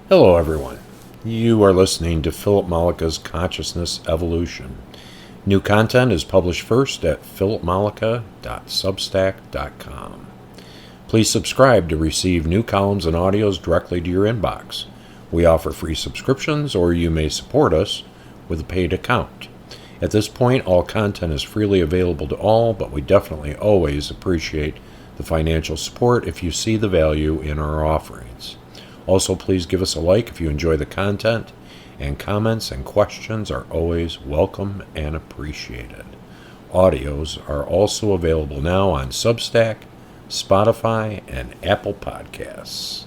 Hello, everyone. You are listening to Philip Mollica's Consciousness Evolution. New content is published first at philipmollica.substack.com. Please subscribe to receive new columns and audios directly to your inbox. We offer free subscriptions, or you may support us with a paid account. At this point, all content is freely available to all, but we definitely always appreciate the financial support if you see the value in our offerings. Also, please give us a like if you enjoy the content, and comments and questions are always welcome and appreciated. Audios are also available now on Substack, Spotify, and Apple Podcasts.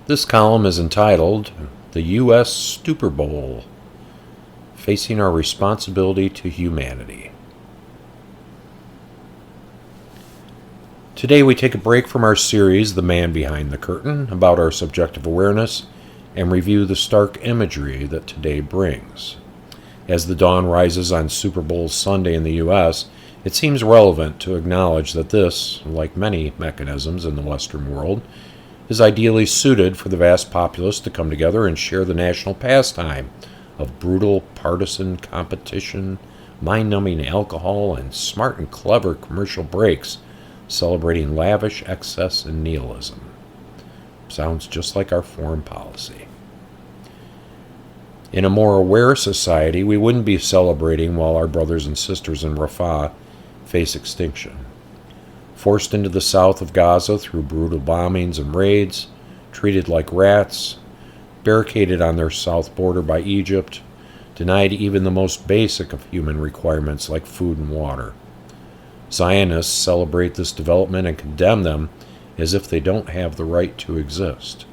This column is entitled The U.S. Stupor Bowl, Facing Our Responsibility to Humanity. Today we take a break from our series, The Man Behind the Curtain, about our subjective awareness, and review the stark imagery that today brings. As the dawn rises on Super Bowl Sunday in the U.S., it seems relevant to acknowledge that this, like many mechanisms in the Western world, is ideally suited for the vast populace to come together and share the national pastime of brutal partisan competition, mind-numbing alcohol, and smart and clever commercial breaks celebrating lavish excess and nihilism. Sounds just like our foreign policy. In a more aware society, we wouldn't be celebrating while our brothers and sisters in Rafah face extinction. Forced into the south of Gaza through brutal bombings and raids, treated like rats, barricaded on their south border by Egypt, denied even the most basic of human requirements like food and water. Zionists celebrate this development and condemn them as if they don't have the right to exist.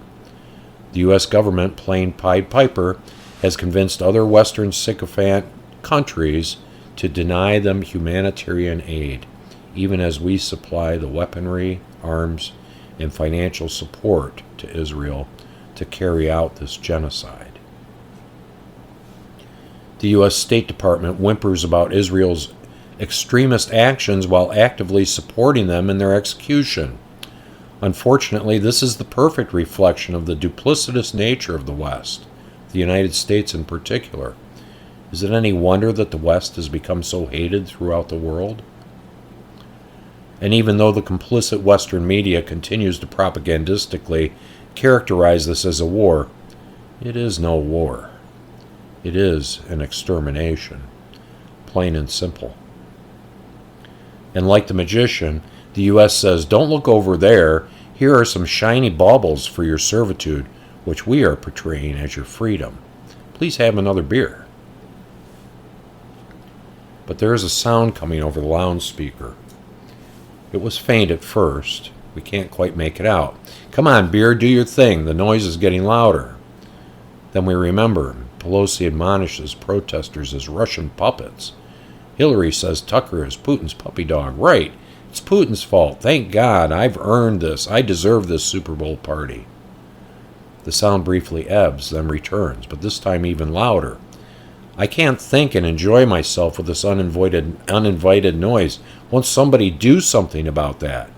The U.S. government, playing Pied Piper, has convinced other Western sycophant countries to deny them humanitarian aid, even as we supply the weaponry, arms, and financial support to Israel to carry out this genocide. The U.S. State Department whimpers about Israel's extremist actions while actively supporting them in their execution. Unfortunately, this is the perfect reflection of the duplicitous nature of the West, the United States in particular. Is it any wonder that the West has become so hated throughout the world? And even though the complicit Western media continues to propagandistically characterize this as a war, it is no war. It is an extermination, plain and simple. And like the magician, the U.S. says, don't look over there. Here are some shiny baubles for your servitude, which we are portraying as your freedom. Please have another beer. But there is a sound coming over the loudspeaker. It was faint at first. We can't quite make it out. Come on, beer, do your thing. The noise is getting louder. Then we remember Pelosi admonishes protesters as Russian puppets. Hillary says Tucker is Putin's puppy dog. Right. It's Putin's fault. Thank God. I've earned this. I deserve this Super Bowl party. The sound briefly ebbs, then returns, but this time even louder. I can't think and enjoy myself with this uninvited noise. Won't somebody do something about that?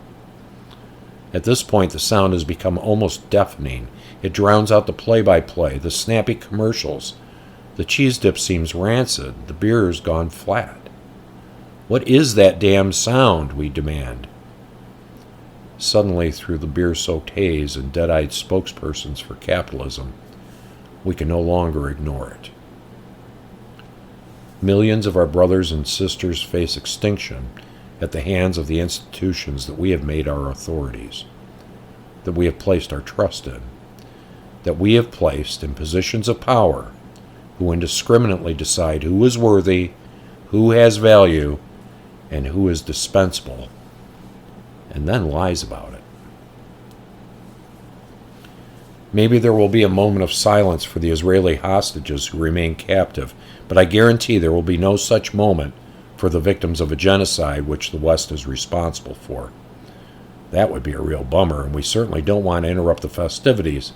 At this point, the sound has become almost deafening. It drowns out the play-by-play, the snappy commercials. The cheese dip seems rancid. The beer has gone flat. What is that damn sound? We demand. Suddenly, through the beer-soaked haze and dead-eyed spokespersons for capitalism, we can no longer ignore it. Millions of our brothers and sisters face extinction at the hands of the institutions that we have made our authorities, that we have placed our trust in, that we have placed in positions of power, who indiscriminately decide who is worthy, who has value, and who is dispensable, and then lies about it. Maybe there will be a moment of silence for the Israeli hostages who remain captive, but I guarantee there will be no such moment for the victims of a genocide which the West is responsible for. That would be a real bummer, and we certainly don't want to interrupt the festivities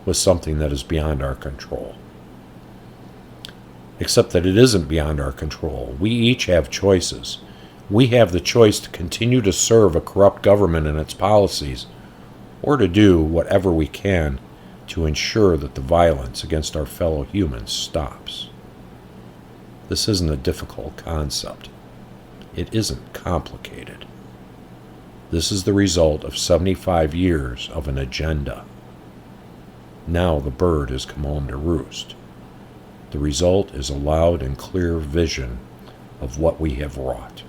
with something that is beyond our control. Except that it isn't beyond our control. We each have choices. We have the choice to continue to serve a corrupt government and its policies, or to do whatever we can to ensure that the violence against our fellow humans stops. This isn't a difficult concept. It isn't complicated. This is the result of 75 years of an agenda. Now the bird has come home to roost. The result is a loud and clear vision of what we have wrought.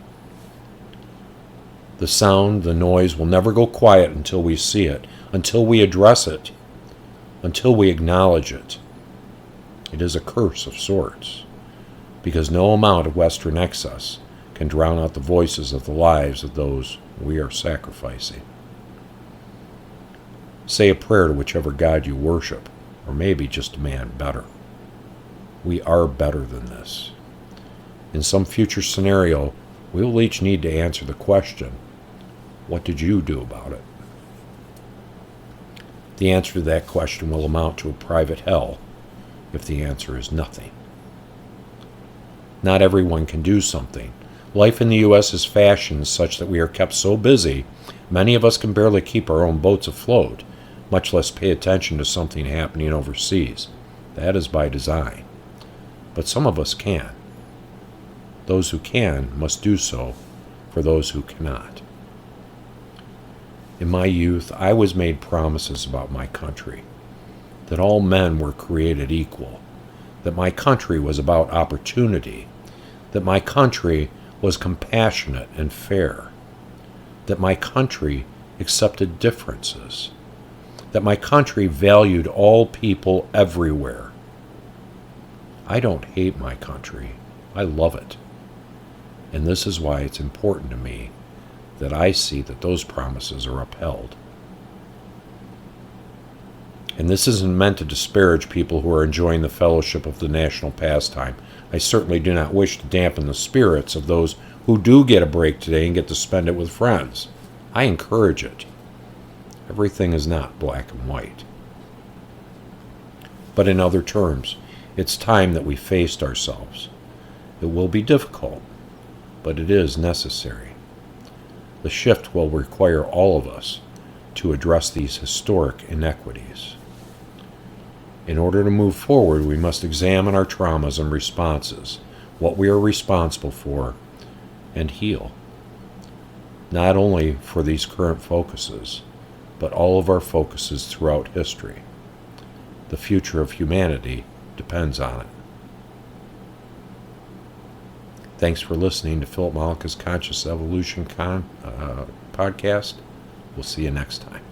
The sound, the noise will never go quiet until we see it, until we address it, until we acknowledge it. It is a curse of sorts, because no amount of Western excess can drown out the voices of the lives of those we are sacrificing. Say a prayer to whichever God you worship, or maybe just demand better. We are better than this. In some future scenario, we will each need to answer the question, what did you do about it? The answer to that question will amount to a private hell if the answer is nothing. Not everyone can do something. Life in the U.S. is fashioned such that we are kept so busy, many of us can barely keep our own boats afloat, much less pay attention to something happening overseas. That is by design. But some of us can. Those who can must do so for those who cannot. In my youth, I was made promises about my country, that all men were created equal, that my country was about opportunity, that my country was compassionate and fair, that my country accepted differences, that my country valued all people everywhere. I don't hate my country. I love it. And this is why it's important to me that I see that those promises are upheld. And this isn't meant to disparage people who are enjoying the fellowship of the national pastime. I certainly do not wish to dampen the spirits of those who do get a break today and get to spend it with friends. I encourage it. Everything is not black and white. But in other terms, it's time that we faced ourselves. It will be difficult, but it is necessary. The shift will require all of us to address these historic inequities. In order to move forward, we must examine our traumas and responses, what we are responsible for, and heal. Not only for these current focuses, but all of our focuses throughout history. The future of humanity depends on it. Thanks for listening to Philip Mollica's Conscious Evolution podcast. We'll see you next time.